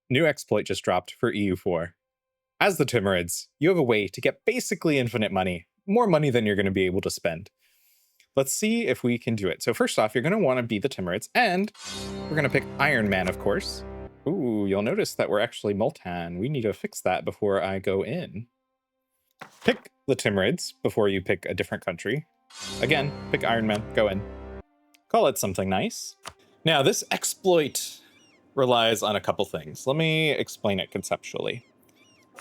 New exploit just dropped for EU4. As the Timurids, you have a way to get basically infinite money, more money than you're going to be able to spend. Let's see if we can do it. So first off, you're going to want to be the Timurids, and we're going to pick Ironman, of course. Ooh, you'll notice that we're actually Multan. We need to fix that before I go in. Pick the Timurids before you pick a different country. Again, pick Ironman, go in. Call it something nice. Now, this exploit relies on a couple things. Let me explain it conceptually.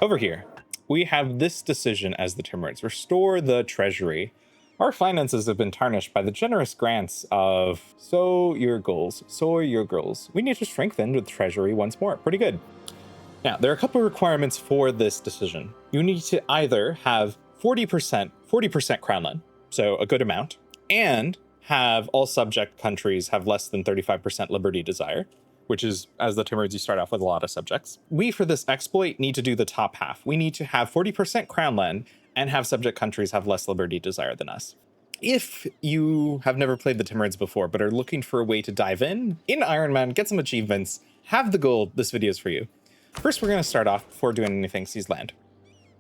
Over here, we have this decision as the Timurids. Restore the Treasury. Our finances have been tarnished by the generous grants of your goals. We need to strengthen the Treasury once more. Pretty good. Now, there are a couple of requirements for this decision. You need to either have 40% crown land, so a good amount, and have all subject countries have less than 35% liberty desire, which is, as the Timurids, you start off with a lot of subjects. We, for this exploit, need to do the top half. We need to have 40% crown land and have subject countries have less liberty desire than us. If you have never played the Timurids before, but are looking for a way to dive in Ironman, get some achievements, have the gold, this video is for you. First, we're going to start off, before doing anything, seize land.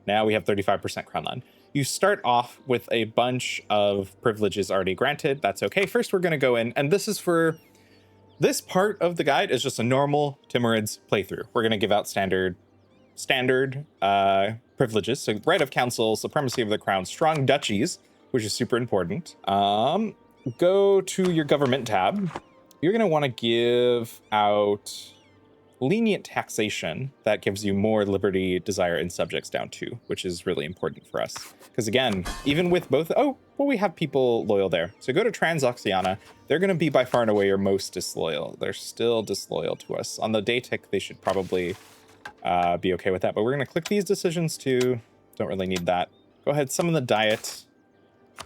Now we have 35% crown land. You start off with a bunch of privileges already granted. That's okay. First, we're going to go in, and this is for... This part of the guide is just a normal Timurids playthrough. We're going to give out standard privileges. So right of council, supremacy of the crown, strong duchies, which is super important. Go to your government tab. You're going to want to give out lenient taxation. That gives you more liberty, desire, and subjects down too, which is really important for us. Because again, even with both, we have people loyal there. So go to Transoxiana. They're going to be by far and away your most disloyal. They're still disloyal to us. On the day tick, they should probably be okay with that. But we're going to click these decisions too. Don't really need that. Go ahead, summon the diet.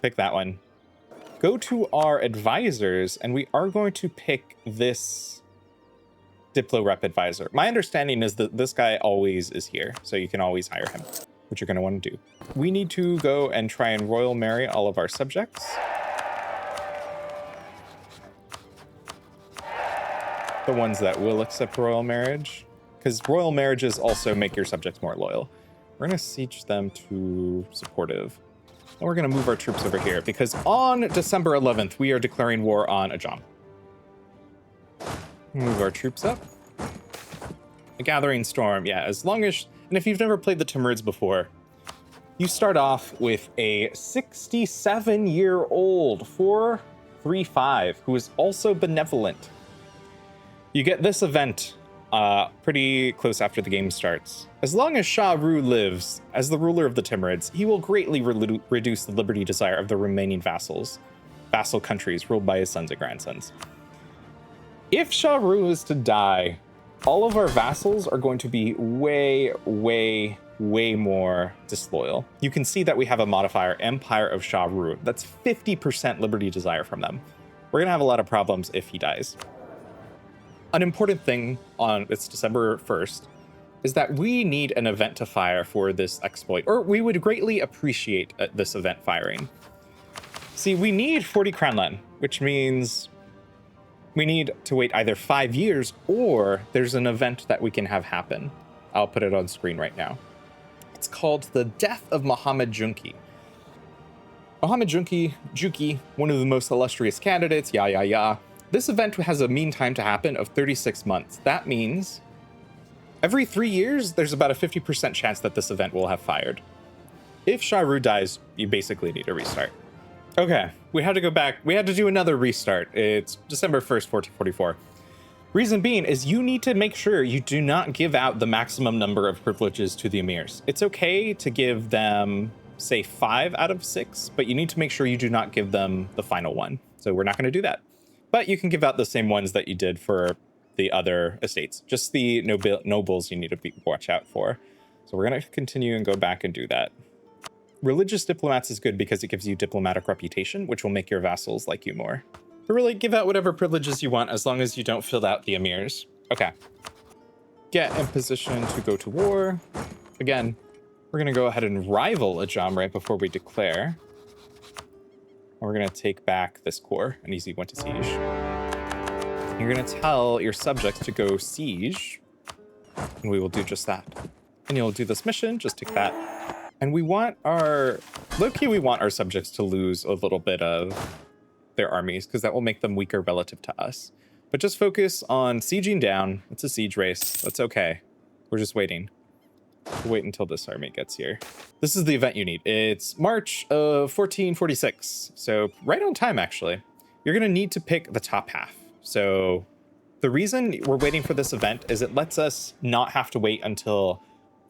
Pick that one. Go to our advisors, and we are going to pick this Diplo Rep Advisor. My understanding is that this guy always is here, so you can always hire him, which you're going to want to do. We need to go and try and royal marry all of our subjects. The ones that will accept royal marriage, because royal marriages also make your subjects more loyal. We're going to siege them to supportive. And we're going to move our troops over here, because on December 11th, we are declaring war on Ajam. Move our troops up. A gathering storm, yeah, as long as... And if you've never played the Timurids before, you start off with a 67-year-old 435 who is also benevolent. You get this event pretty close after the game starts. As long as Shah Rukh lives as the ruler of the Timurids, he will greatly reduce the liberty desire of the remaining vassal countries ruled by his sons and grandsons. If Shah Rukh is to die, all of our vassals are going to be way more disloyal. You can see that we have a modifier, Empire of Shah Rukh. That's 50% liberty desire from them. We're going to have a lot of problems if he dies. An important thing on it's December 1st is that we need an event to fire for this exploit, or we would greatly appreciate this event firing. See, we need 40 crown land, which means we need to wait either 5 years or there's an event that we can have happen. I'll put it on screen right now. It's called the Death of Muhammad Junki. Muhammad Junki, one of the most illustrious candidates, This event has a mean time to happen of 36 months. That means every 3 years, there's about a 50% chance that this event will have fired. If Shah Rukh dies, you basically need a restart. Okay, we had to go back. We had to do another restart. It's December 1st, 1444. Reason being is you need to make sure you do not give out the maximum number of privileges to the emirs. It's okay to give them, say, 5 out of 6, but you need to make sure you do not give them the final one. So we're not going to do that. But you can give out the same ones that you did for the other estates. Just the nobles you need to watch out for. So we're going to continue and go back and do that. Religious diplomats is good because it gives you diplomatic reputation, which will make your vassals like you more. But really, give out whatever privileges you want as long as you don't fill out the emirs. Okay. Get in position to go to war. Again, we're going to go ahead and rival Ajam right before we declare. And we're going to take back this core, an easy one to siege. You're going to tell your subjects to go siege And we will do just that. And you'll do this mission, just tick that. And we want our, low-key, we want our subjects to lose a little bit of their armies, because that will make them weaker relative to us. But just focus on sieging down. It's a siege race. That's okay. We're just waiting. We'll wait until this army gets here. This is the event you need. It's March of 1446. So right on time, actually. You're going to need to pick the top half. So the reason we're waiting for this event is it lets us not have to wait until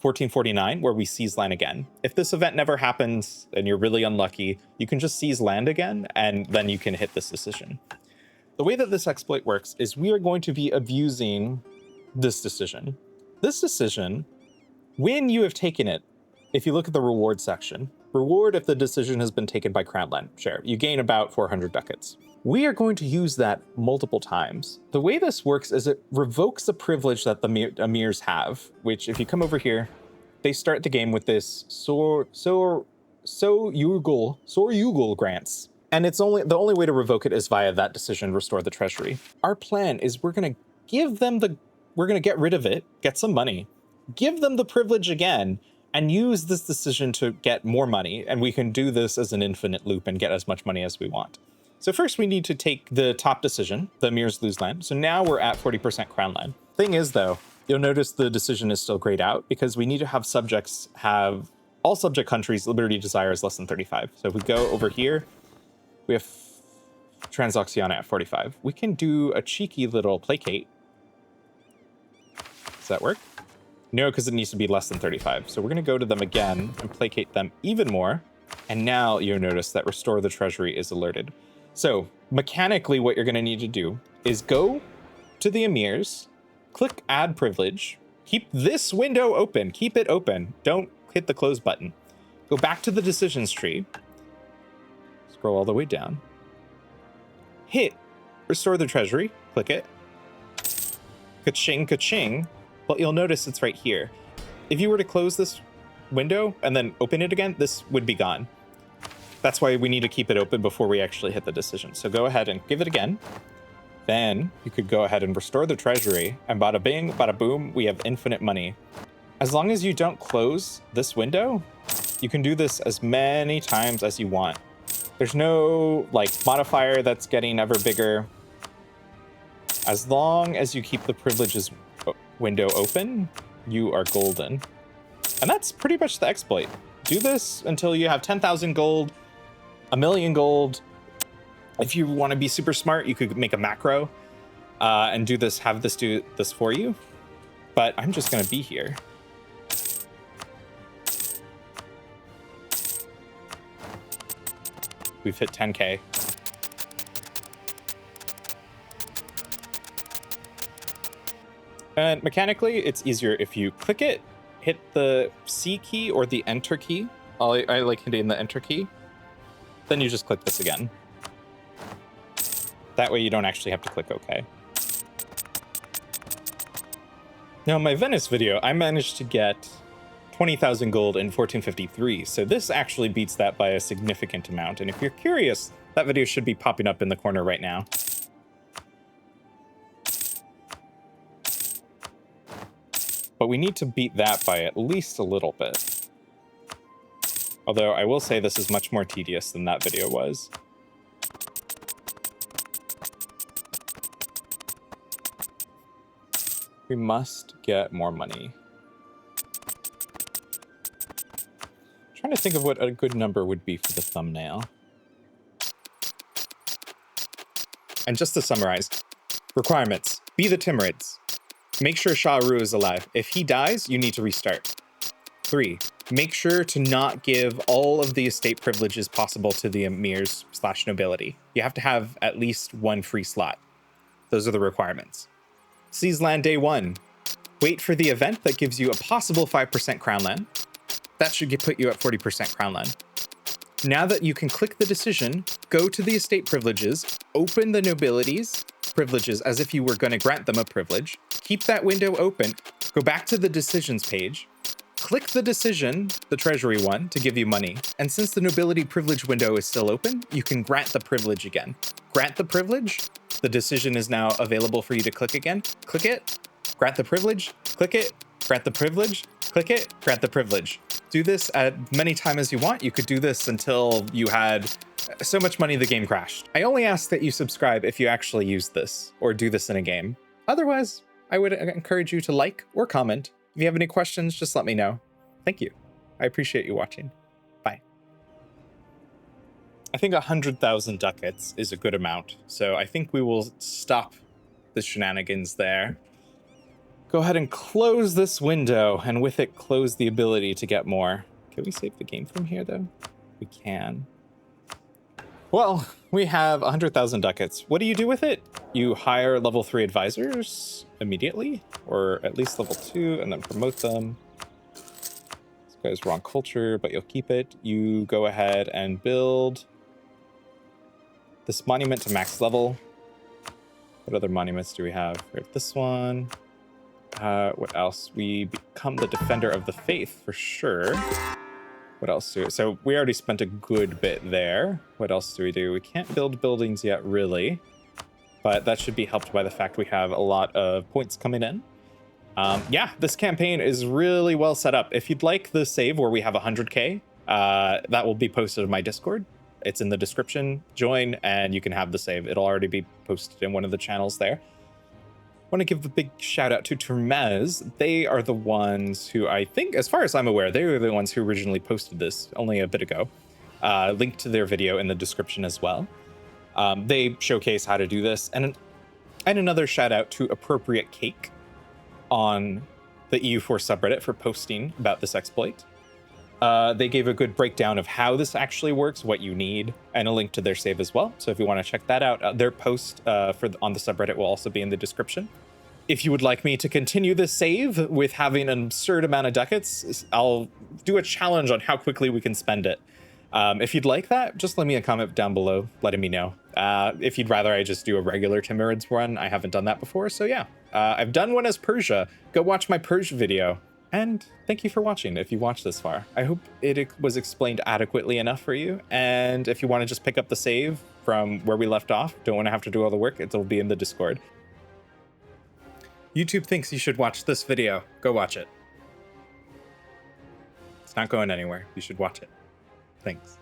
1449, where we seize land again. If this event never happens and you're really unlucky, you can just seize land again, and then you can hit this decision. The way that this exploit works is we are going to be abusing this decision. This decision, when you have taken it, if you look at the reward section, reward if the decision has been taken by Crown Land share, you gain about 400 ducats. We are going to use that multiple times. The way this works is it revokes a privilege that the emirs have, which if you come over here, they start the game with this Soryugul grants. And it's the only way to revoke it is via that decision, Restore the Treasury. Our plan is we're going to give them we're going to get rid of it, get some money, give them the privilege again, and use this decision to get more money. And we can do this as an infinite loop and get as much money as we want. So first we need to take the top decision, the emirs lose land. So now we're at 40% crown land. Thing is though, you'll notice the decision is still grayed out because we need to have subjects have, all subject countries, liberty desire is less than 35. So if we go over here, we have Transoxiana at 45. We can do a cheeky little placate. Does that work? No, because it needs to be less than 35. So we're gonna go to them again and placate them even more. And now you'll notice that Restore the Treasury is alerted. So mechanically, what you're going to need to do is go to the emirs, click add privilege, keep this window open, keep it open. Don't hit the close button. Go back to the decisions tree, scroll all the way down, hit Restore the Treasury, click it, ka-ching, ka-ching. Well, you'll notice it's right here. If you were to close this window and then open it again, this would be gone. That's why we need to keep it open before we actually hit the decision. So go ahead and give it again. Then you could go ahead and restore the treasury, and bada bing, bada boom, we have infinite money. As long as you don't close this window, you can do this as many times as you want. There's no like modifier that's getting ever bigger. As long as you keep the privileges window open, you are golden. And that's pretty much the exploit. Do this until you have 10,000 gold, 1,000,000 gold. If you want to be super smart, you could make a macro and do this, have this do this for you. But I'm just going to be here. We've hit 10K. And mechanically, it's easier if you click it, hit the C key or the enter key. I like hitting the enter key. Then you just click this again. That way you don't actually have to click OK. Now in my Venice video, I managed to get 20,000 gold in 1453. So this actually beats that by a significant amount. And if you're curious, that video should be popping up in the corner right now. But we need to beat that by at least a little bit. Although I will say this is much more tedious than that video was. We must get more money. I'm trying to think of what a good number would be for the thumbnail. And just to summarize, requirements: be the Timurids. Make sure Shah Rukh is alive. If he dies, you need to restart. 3, make sure to not give all of the estate privileges possible to the emirs / nobility. You have to have at least 1 free slot. Those are the requirements. Seize land day 1. Wait for the event that gives you a possible 5% crown land. That should put you at 40% crown land. Now that you can click the decision, go to the estate privileges, open the nobilities privileges as if you were going to grant them a privilege, keep that window open, go back to the decisions page, click the decision, the treasury one, to give you money. And since the nobility privilege window is still open, you can grant the privilege again. Grant the privilege, the decision is now available for you to click again. Click it, grant the privilege, click it, grant the privilege, click it, grant the privilege. Do this as many times as you want. You could do this until you had so much money the game crashed. I only ask that you subscribe if you actually use this or do this in a game. Otherwise, I would encourage you to like or comment. If you have any questions, just let me know. Thank you. I appreciate you watching. Bye. I think 100,000 ducats is a good amount, so I think we will stop the shenanigans there. Go ahead and close this window, and with it, close the ability to get more. Can we save the game from here, though? We can. Well, we have 100,000 ducats. What do you do with it? You hire level 3 advisors immediately, or at least level 2, and then promote them. This guy's wrong culture, but you'll keep it. You go ahead and build this monument to max level. What other monuments do we have? We have this one. What else? We become the defender of the faith for sure. What else do we... So we already spent a good bit there. What else do we do? We can't build buildings yet, really. But that should be helped by the fact we have a lot of points coming in. Yeah, this campaign is really well set up. If you'd like the save where we have 100k, that will be posted in my Discord. It's in the description. Join, and you can have the save. It'll already be posted in one of the channels there. I want to give a big shout out to Timurids. They are the ones who, I think, as far as I'm aware, they were the ones who originally posted this only a bit ago. Link to their video in the description as well. They showcase how to do this. And another shout out to Appropriate Cake on the EU4 subreddit for posting about this exploit. They gave a good breakdown of how this actually works, what you need, and a link to their save as well. So if you want to check that out, their post on the subreddit will also be in the description. If you would like me to continue this save with having an absurd amount of ducats, I'll do a challenge on how quickly we can spend it. If you'd like that, just leave me a comment down below letting me know. If you'd rather I just do a regular Timurids run, I haven't done that before, so yeah. I've done one as Persia. Go watch my Persia video. And thank you for watching if you watched this far. I hope it was explained adequately enough for you. And if you want to just pick up the save from where we left off, don't want to have to do all the work, it'll be in the Discord. YouTube thinks you should watch this video. Go watch it. It's not going anywhere. You should watch it. Thanks.